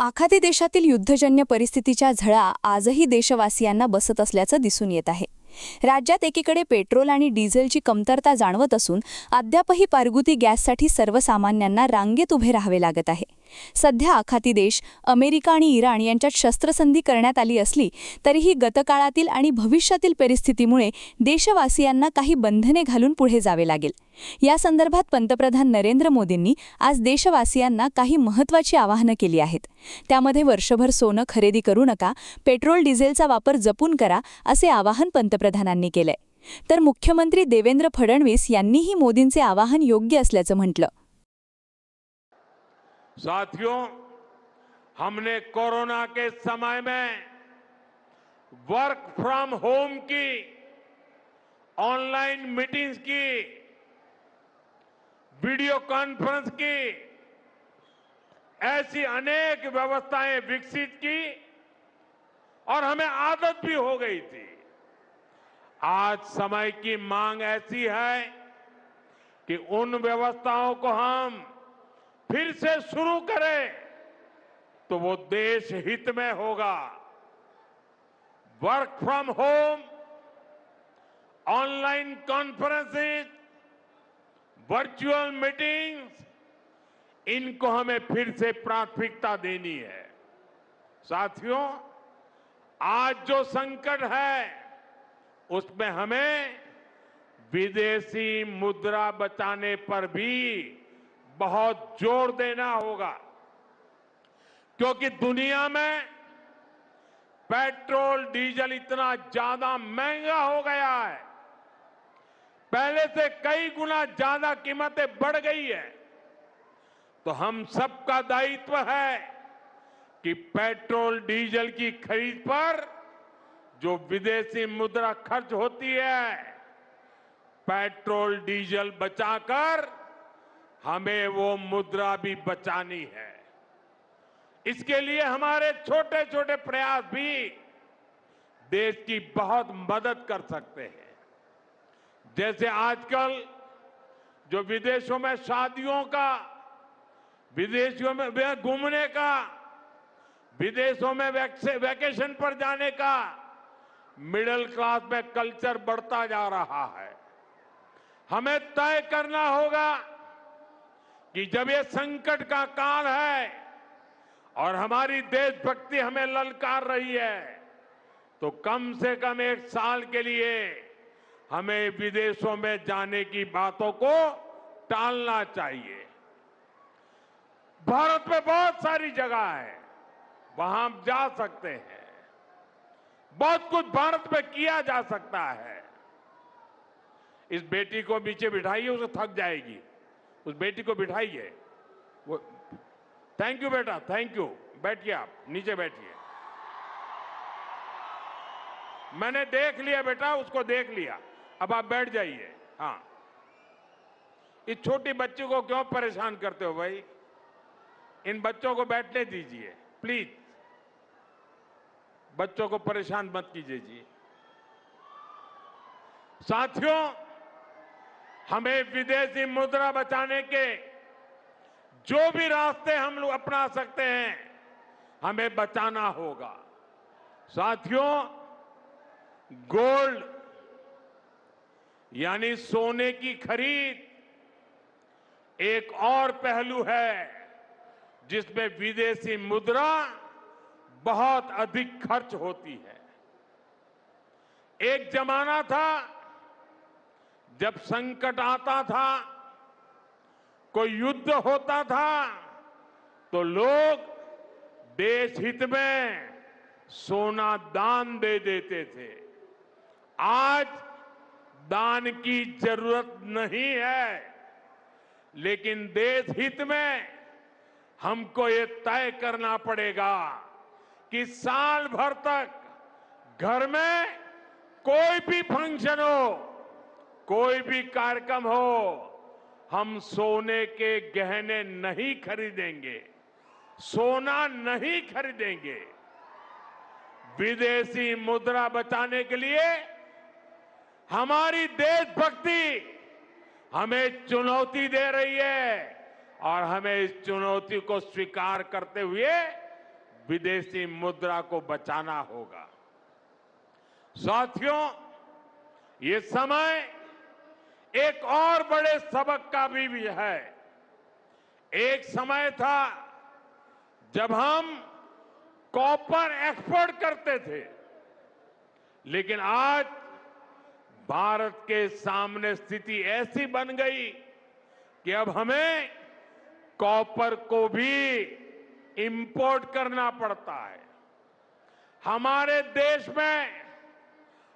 आखाती देशातील युद्धजन्य परिस्थितीच्या झळा आजही देशवासियांना बसत असल्याचं दिसून येत आहे। राज्यात एकीकडे पेट्रोल आणि डिझेलची कमतरता जाणवत असून अद्यापही पारगुती गॅससाठी सर्वसामान्यांना रांगेत उभे राहावे लागत आहे। सध्या आखाती देश अमेरिका आणि इराण यांच्यात शस्त्रसंधी करण्यात आली असली तरीही गतकाळातील आणि भविष्यातील परिस्थितीमुळे देशवासियांना काही बंधने घालून पुढे जावे लागेल। या संदर्भात पंतप्रधान नरेंद्र मोदींनी आज देशवासियांना काही महत्त्वाची आवाहनं केली आहेत। त्यामध्ये वर्षभर सोनं खरेदी करू नका, पेट्रोल डिझेलचा वापर जपून करा असे आवाहन पंतप्रधानांनी केलंय। तर मुख्यमंत्री देवेंद्र फडणवीस यांनीही मोदींचे आवाहन योग्य असल्याचं म्हटलं। साथियों, हमने कोरोना के समय में वर्क फ्रॉम होम की, ऑनलाइन मीटिंग्स की, वीडियो कॉन्फ्रेंस की, ऐसी अनेक व्यवस्थाएं विकसित की और हमें आदत भी हो गई थी। आज समय की मांग ऐसी है कि उन व्यवस्थाओं को हम फिर से शुरू करें तो वो देश हित में होगा। Work from home, online conferences, virtual meetings, इनको हमें फिर से प्राथमिकता देनी है। साथियों, आज जो संकट है उसमें हमें विदेशी मुद्रा बचाने पर भी बहुत जोर देना होगा, क्योंकि दुनिया में पेट्रोल डीजल इतना ज्यादा महंगा हो गया है, पहले से कई गुना ज्यादा कीमतें बढ़ गई है। तो हम सबका दायित्व है कि पेट्रोल डीजल की खरीद पर जो विदेशी मुद्रा खर्च होती है, पेट्रोल डीजल बचाकर हमें वो मुद्रा भी बचानी है। इसके लिए हमारे छोटे छोटे प्रयास भी देश की बहुत मदद कर सकते हैं। जैसे आजकल जो विदेशों में शादियों का, विदेशों में घूमने का, विदेशों में वैकेशन पर जाने का मिडिल क्लास में कल्चर बढ़ता जा रहा है। हमें तय करना होगा कि जब ये संकट का काल है और हमारी देशभक्ति हमें ललकार रही है, तो कम से कम एक साल के लिए हमें विदेशों में जाने की बातों को टालना चाहिए। भारत में बहुत सारी जगह है, वहां हम जा सकते हैं। बहुत कुछ भारत में किया जा सकता है। इस बेटी को नीचे बिठाइए, उसे थक जाएगी। उस बेटी को बिठाइए। वो थैंक यू बेटा, थैंक यू। बैठिए, आप नीचे बैठिए। मैंने देख लिया बेटा, उसको देख लिया, अब आप बैठ जाइए। हाँ, इस छोटी बच्ची को क्यों परेशान करते हो भाई? इन बच्चों को बैठने दीजिए प्लीज। बच्चों को परेशान मत कीजिए जी। साथियों, हमें विदेशी मुद्रा बचाने के जो भी रास्ते हम लोग अपना सकते हैं, हमें बचाना होगा। साथियों, गोल्ड यानी सोने की खरीद एक और पहलू है जिसमें विदेशी मुद्रा बहुत अधिक खर्च होती है। एक जमाना था जब संकट आता था, कोई युद्ध होता था, तो लोग देश हित में सोना दान दे देते थे। आज दान की जरूरत नहीं है, लेकिन देश हित में हमको ये तय करना पड़ेगा कि साल भर तक घर में कोई भी फंक्शन हो, कोई भी कार्यक्रम हो, हम सोने के गहने नहीं खरीदेंगे, सोना नहीं खरीदेंगे। विदेशी मुद्रा बचाने के लिए हमारी देशभक्ति हमें चुनौती दे रही है और हमें इस चुनौती को स्वीकार करते हुए विदेशी मुद्रा को बचाना होगा। साथियों, ये समय एक और बड़े सबक का भी है। एक समय था जब हम कॉपर एक्सपोर्ट करते थे, लेकिन आज भारत के सामने स्थिति ऐसी बन गई कि अब हमें कॉपर को भी इंपोर्ट करना पड़ता है। हमारे देश में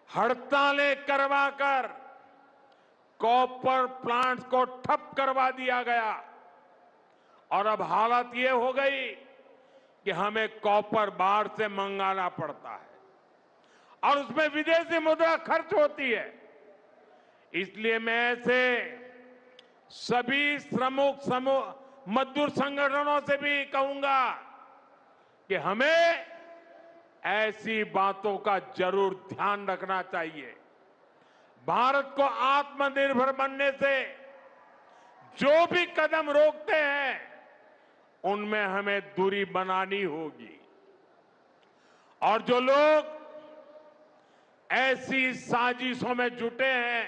हड़तालें करवाकर कॉपर प्लांट्स को ठप करवा दिया गया और अब हालत ये हो गई कि हमें कॉपर बाहर से मंगाना पड़ता है और उसमें विदेशी मुद्रा खर्च होती है। इसलिए मैं ऐसे सभी श्रमिक समूह मजदूर संगठनों से भी कहूंगा कि हमें ऐसी बातों का जरूर ध्यान रखना चाहिए। भारत को आत्मनिर्भर बनने से जो भी कदम रोकते हैं उनमें हमें दूरी बनानी होगी और जो लोग ऐसी साजिशों में जुटे हैं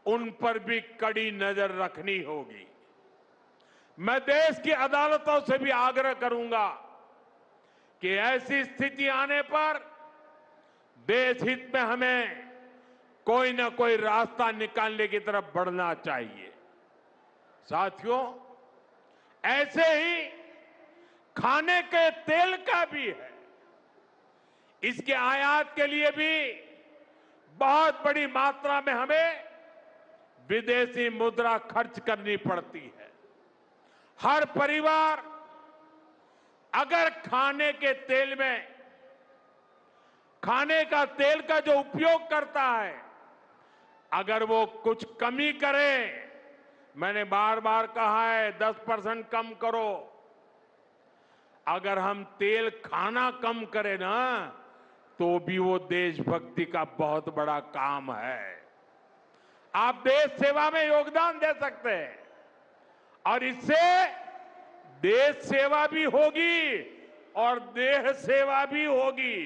उन पर भी कड़ी नजर रखनी होगी। मैं देश की अदालतों से भी आग्रह करूंगा कि ऐसी स्थिति आने पर देश हित में हमें कोई ना कोई रास्ता निकालने की तरफ बढ़ना चाहिए। साथियों, ऐसे ही खाने के तेल का भी है। इसके आयात के लिए भी बहुत बड़ी मात्रा में हमें विदेशी मुद्रा खर्च करनी पड़ती है। हर परिवार अगर खाने के तेल में खाने का तेल का जो उपयोग करता है, अगर वो कुछ कमी करे, मैंने बार बार कहा है 10% कम करो। अगर हम तेल खाना कम करें ना, तो भी वो देशभक्ति का बहुत बड़ा काम है। आप देश सेवा में योगदान दे सकते हैं और इससे देश सेवा भी होगी और देह सेवा भी होगी।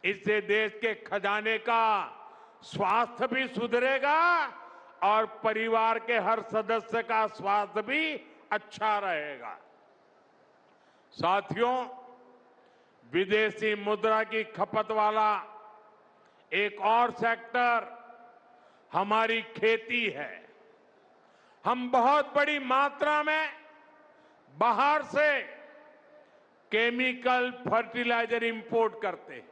इससे देश के खजाने का स्वास्थ्य भी सुधरेगा और परिवार के हर सदस्य का स्वास्थ्य भी अच्छा रहेगा। साथियों, विदेशी मुद्रा की खपत वाला एक और सेक्टर हमारी खेती है। हम बहुत बड़ी मात्रा में बाहर से केमिकल फर्टिलाइजर इंपोर्ट करते हैं।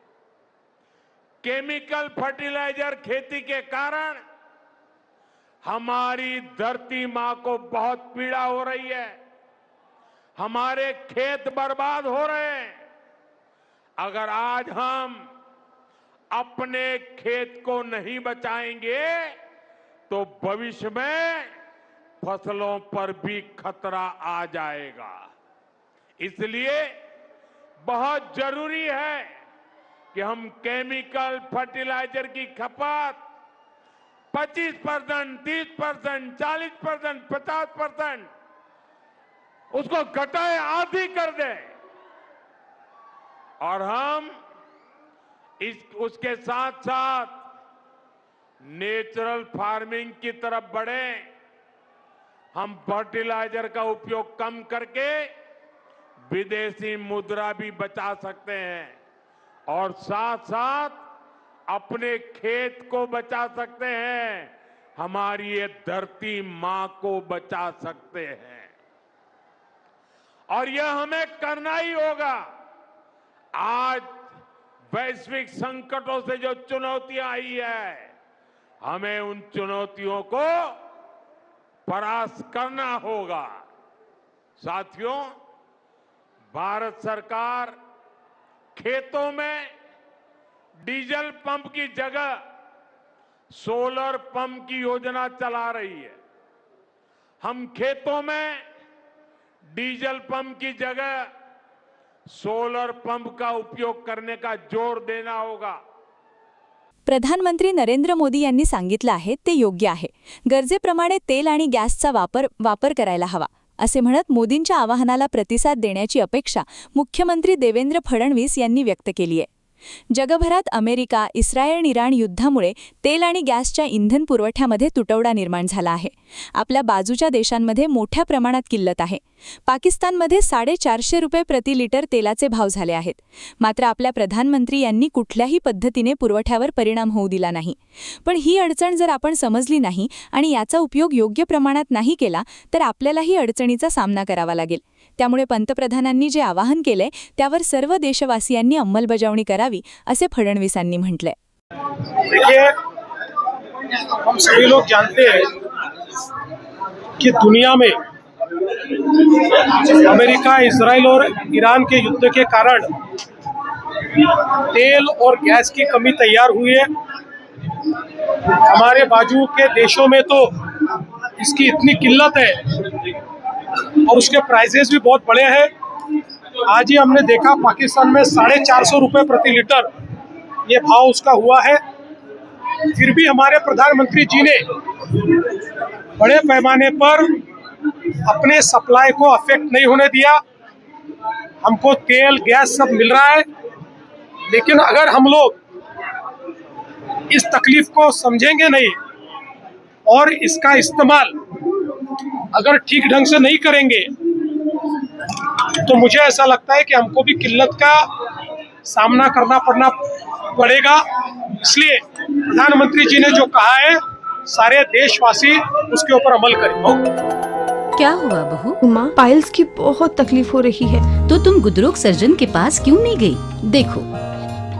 केमिकल फर्टिलाइजर खेती के कारण हमारी धरती मां को बहुत पीड़ा हो रही है। हमारे खेत बर्बाद हो रहे हैं। अगर आज हम अपने खेत को नहीं बचाएंगे तो भविष्य में फसलों पर भी खतरा आ जाएगा। इसलिए बहुत जरूरी है कि हम केमिकल फर्टिलाइजर की खपत 25%, 30%, 40%, 50% उसको घटाए, आधी कर दें और हम उसके साथ साथ नेचुरल फार्मिंग की तरफ बढ़ें। हम फर्टिलाइजर का उपयोग कम करके विदेशी मुद्रा भी बचा सकते हैं और साथ साथ अपने खेत को बचा सकते हैं, हमारी ये धरती मां को बचा सकते हैं। और यह हमें करना ही होगा। आज वैश्विक संकटों से जो चुनौतियां आई है, हमें उन चुनौतियों को परास्त करना होगा। साथियों, भारत सरकार खेतों में डीजल पंप की जगह सोलर पंप की योजना चला रही है। हम खेतों में डीजल पंप की जगह सोलर पंप का उपयोग करने का जोर देना होगा। प्रधानमंत्री नरेंद्र मोदी यांनी सांगितलं आहे ते योग्य आहे. गरजेप्रमाणे तेल आणि गॅसचा वापर करायला हवा असे म्हणत मोदींच्या आवाहनाला प्रतिसाद देण्याची अपेक्षा मुख्यमंत्री देवेंद्र फडणवीस यांनी व्यक्त केली आहे. जगभरात अमेरिका, इस्रायल, इराण युद्धामुळे तेल आणि गॅसच्या इंधन पुरवठ्यामध्ये तुटवडा निर्माण झाला आहे. आपल्या बाजूच्या देशांमध्ये मोठ्या प्रमाणात किल्लत आहे. पाकिस्तानमध्ये 450 रुपये प्रति लिटर तेलाचे भाव झाले आहेत. मात्र आपल्या प्रधानमंत्री यांनी कुठल्याही पद्धतीने पुरवठ्यावर परिणाम होऊ दिला नाही. पण ही अडचण जर आपण समजली नाही आणि याचा उपयोग योग्य प्रमाणात नाही केला तर आपल्यालाही अडचणीचा सामना करावा लागेल. त्यामुळे पंतप्रधानांनी जे आवाहन केले त्यावर सर्व देशवासियांनी अंमलबजावणी करावी असे फडणवीसांनी म्हटले. देखिए, हम सभी लोग जानते हैं कि दुनिया में अमेरिका, इजराइल और ईरान के युद्ध के कारण तेल और गैस की कमी तैयार हुई है. हमारे बाजू के देशों में तो इसकी इतनी किल्लत है और उसके प्राइसेस भी बहुत बड़े हैं. आज ही हमने देखा पाकिस्तान में 450 रुपये प्रति लीटर ये भाव उसका हुआ है. फिर भी हमारे प्रधानमंत्री जी ने बड़े पैमाने पर अपने सप्लाई को अफेक्ट नहीं होने दिया. हमको तेल, गैस सब मिल रहा है. लेकिन अगर हम लोग इस तकलीफ को समझेंगे नहीं और इसका इस्तेमाल अगर ठीक ढंग से नहीं करेंगे तो मुझे ऐसा लगता है कि हमको भी किल्लत का सामना करना पड़ेगा. इसलिए प्रधानमंत्री जी ने जो कहा है सारे देशवासी उसके ऊपर अमल करें. क्या हुआ बहू? माँ, पाइल्स की बहुत तकलीफ हो रही है. तो तुम गुदरोग सर्जन के पास क्यों नहीं गई? देखो,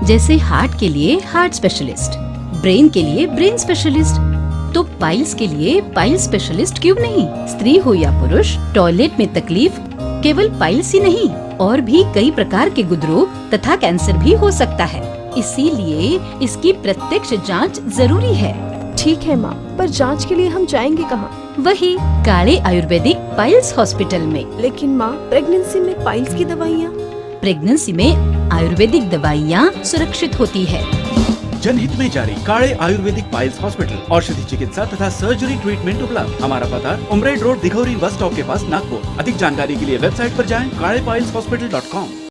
जैसे हार्ट के लिए हार्ट स्पेशलिस्ट, ब्रेन के लिए ब्रेन स्पेशलिस्ट, तो पाइल्स के लिए पाइल्स स्पेशलिस्ट क्यों नहीं? स्त्री हो या पुरुष, टॉयलेट में तकलीफ केवल पाइल्स ही नहीं और भी कई प्रकार के गुदरोग तथा कैंसर भी हो सकता है. इसीलिए इसकी प्रत्यक्ष जांच जरूरी है. ठीक है माँ, पर जांच के लिए हम जाएंगे कहाँ? वही काले आयुर्वेदिक पाइल्स हॉस्पिटल में. लेकिन माँ, प्रेगनेंसी में पाइल्स की दवाइयाँ? प्रेगनेंसी में आयुर्वेदिक दवाइयाँ सुरक्षित होती है. जनहित में जारी. काड़े आयुर्वेदिक पाइल्स हॉस्पिटल, औषधि चिकित्सा तथा सर्जरी ट्रीटमेंट उपलब्ध. हमारा पता उमरेड रोड, दिघौरी बस स्टॉप के पास, नागपुर. अधिक जानकारी के लिए वेबसाइट पर जाएं kadepailshhospital.com.